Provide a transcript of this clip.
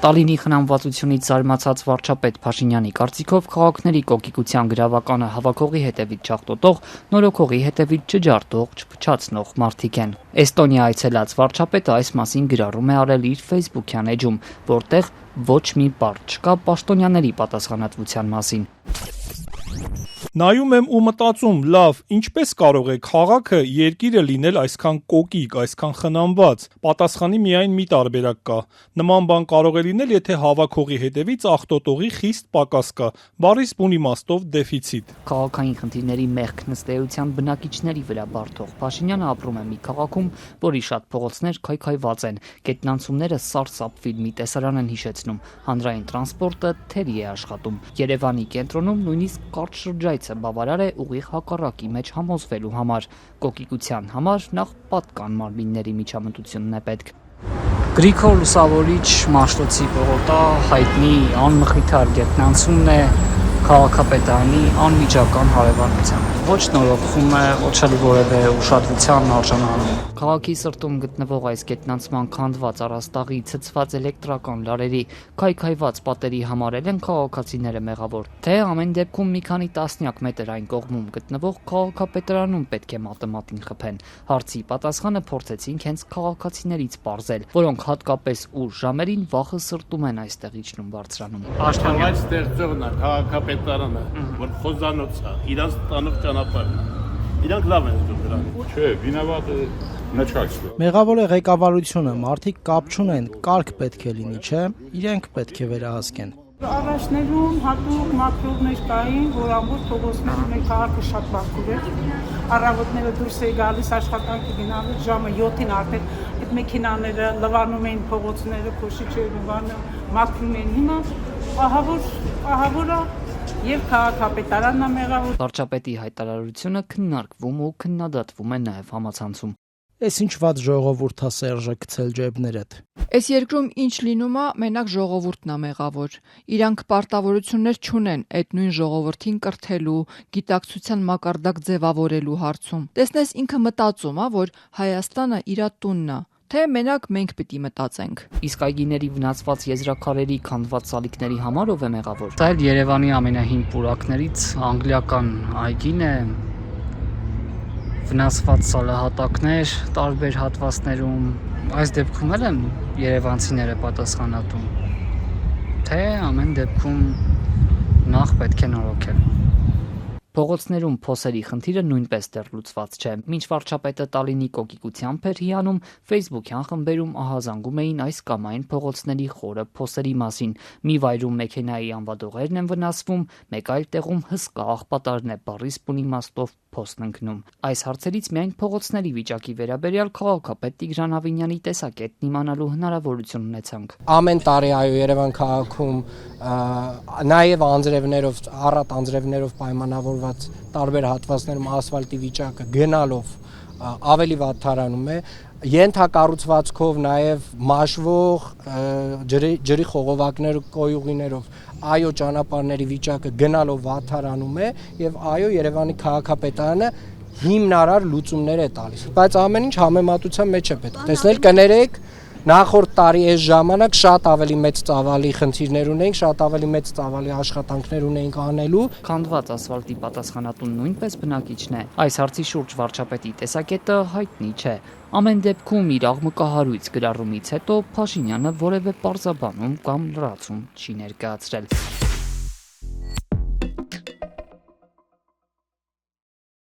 Տալինի խնամվածությունից զարմացած վարչապետ Փաշինյանի կարծիքով քաղաքների կոկիկության գրավականը հավաքողի հետևից չաղտոտող, նորոգողի հետևից չջարդող, չփչացնող մարդիկ են։ Էստոնիա այցելած վարչապետը այս մասին գրառում է արել իր Facebook-յան էջում, որտեղ ոչ մի բառ չկա պաշտոնյաների պատասխանատվության մասին։ Նայում եմ ու մտածում, լավ, ինչպես կարող է քաղաքը, երկիրը լինել այսքան կոկիկ, այսքան խնամված։ Պատասխանի միայն մի տարբերակ կա։ Նման բան կարող է լինել, եթե հավաքողի հետևից աղտոտողի խիստ պակաս կա, բառից բուն իմաստով դեֆիցիտ։ Քաղաքային խնդիրների մեղք նստեյության բնակիչների վրա բարդող Փաշինյանը ապրում է մի քաղաքում, որի շատ փողոցներ քայքայված են, գետնանցումները սարսափվիլ մի տեսարան են հիշեցնում, հանրային տրանսպորտը թերի է աշխատում։ Երևանի կենտրոնում նույնիսկ կարճ շրջայցը բավարար է ուղիղ հակառակի մեջ համոզվելու համար։ Կոկիկության համար նախ պատկան մարմինների միջամտությունն է պետք։ Գրիգոր Լուսավորիչ Մաշտոցի պողոտա հայտնի անմխիթար գետնանցումն է քաղաքապետարանի անմիջական հարևանությամբ։ Ոչ նորոգվում է, ոչ էլ որևէ ուշադրության արժանանում։ Քաղաքի սրտում գտնվող այս գետնանցման քանդված առաստաղի, ցցված էլեկտրական լարերի, քայքայված պատերի համարել են քաղաքացիները մեղավոր, թե ամեն դեպքում մի քանի տասնյակ մետր այն կողմում գտնվող քաղաքապետարանում պետք է մատը խփեն։ Հարցի պատասխանը փորձեցինք հենց քաղաքացիներից պարզել, որոնք հատկապես ուր ժամերին վախը սրտում են այստեղ իջնում բարձրանում։ Պաշտպանված ստեղծողն է քաղաքապետարանը, որ խոզանոց է, իրանց տանող ճանապարհն է։ Իրանք լավ են զգում դրան։ Չէ, վինավատը նչակցը։ Մեղավոր է ղեկավարությունը, մարդիկ կապ չունեն, կարգ պետք է լինի, չէ՞։ Իրենք պետք է վերահասկեն։ Առաջներում հատուկ մակրովներ կային, որ ամբողջ փողոցներում մեր քաղաքը շատ բախուր էր։ Առավոտները դուրս էի գալիս աշխատանքի գնալու ժամը 7-ին արդեն այդ մեքենաները լվանում էին փողոցները, փոշիչերը մաքրում էին։ Հիմա ահավորը եւ քաղաքապետարանն է մեղավոր։ Վարչապետի հայտարարությունը քննարկվում ու քննադատվում է նաեւ համացանցում։ Էս ինչ ված ժողովուրդ է Սերժը գցել ջեբներդ։ Այս երկրում ինչ լինում է, մենակ ժողովուրդն է մեղավոր։ Իրանք պարտավորություններ չունեն այդ նույն ժողովրդին կրթելու, գիտակցության մակարդակ ձևավորելու հարցում։ Տեսնես ինքը մտածում է, որ Հայաստանը իր տունն է, թե մենակ մենք պիտի մտածենք։ Իսկ այգիների վնասված եզրաքարերի քանդված սալիկների համար ով է մեղավոր։ Դա էլ Երևանի ամենահին պուրակներից անգլիական այգին է։ Վնասված սալահատակներ տարբեր հատվածներում, այս դեպքում էլ են երևանցիները պատասխանատու, թե ամեն դեպքում նախ պետք է նորոգել։ Փողոցներում փոսերի խնդիրը նույնպես դեռ լուծված չէ։ Մինչ վարչապետը Տալինի կոկիկությամբ էր հիանում, Facebook-յան խմբերում ահազանգում էին այս կամ այն փողոցների խորը փոսերի մասին։ Մի վայրում մեքենայի անվադողերն են վնասվում, մեկ այլ տեղում հսկա աղբատարն է բառից բուն իմաստով փոսն ընկնում։ Այս հարցերից միայն փողոցների վիճակի վերաբերյալ քաղաքապետ Տիգրան Ավինյանի տեսակետն իմանալու հնարավորություն ունեցանք։ Ամեն տարի այո Երևան քաղաքում նաև անձրևներով, առատ անձրևներով պայմանավորված տարբեր հատվածներում ասֆալտի վիճակը գնալով ավելի վատթարանում է, ենթակառուցվածքով նաև մաշվող ջրի խողովակներ կոյուղիներով այո ճանապարհների վիճակը գնալով վատթարանում է եւ այո Երևանի քաղաքապետարանը հիմնարար լուծումներ է տալիս, բայց ամեն ինչ համեմատության մեջ է պետք տեսնել, կներեք նախորդ տարի այս ժամանակ շատ ավելի մեծ ծավալի խնդիրներ ունեինք, շատ ավելի մեծ ծավալի աշխատանքներ ունեինք անելու։ Քանդված ասֆալտի պատասխանատուն նույնպես բնակիչն է։ Այս հարցի շուրջ վարչապետի տեսակետը հայտնի չէ։ Ամեն դեպքում իր աղմկահարույց գրառումից հետո Փաշինյանը որևէ պարզաբանում կամ լրացում չի ներկայացրել։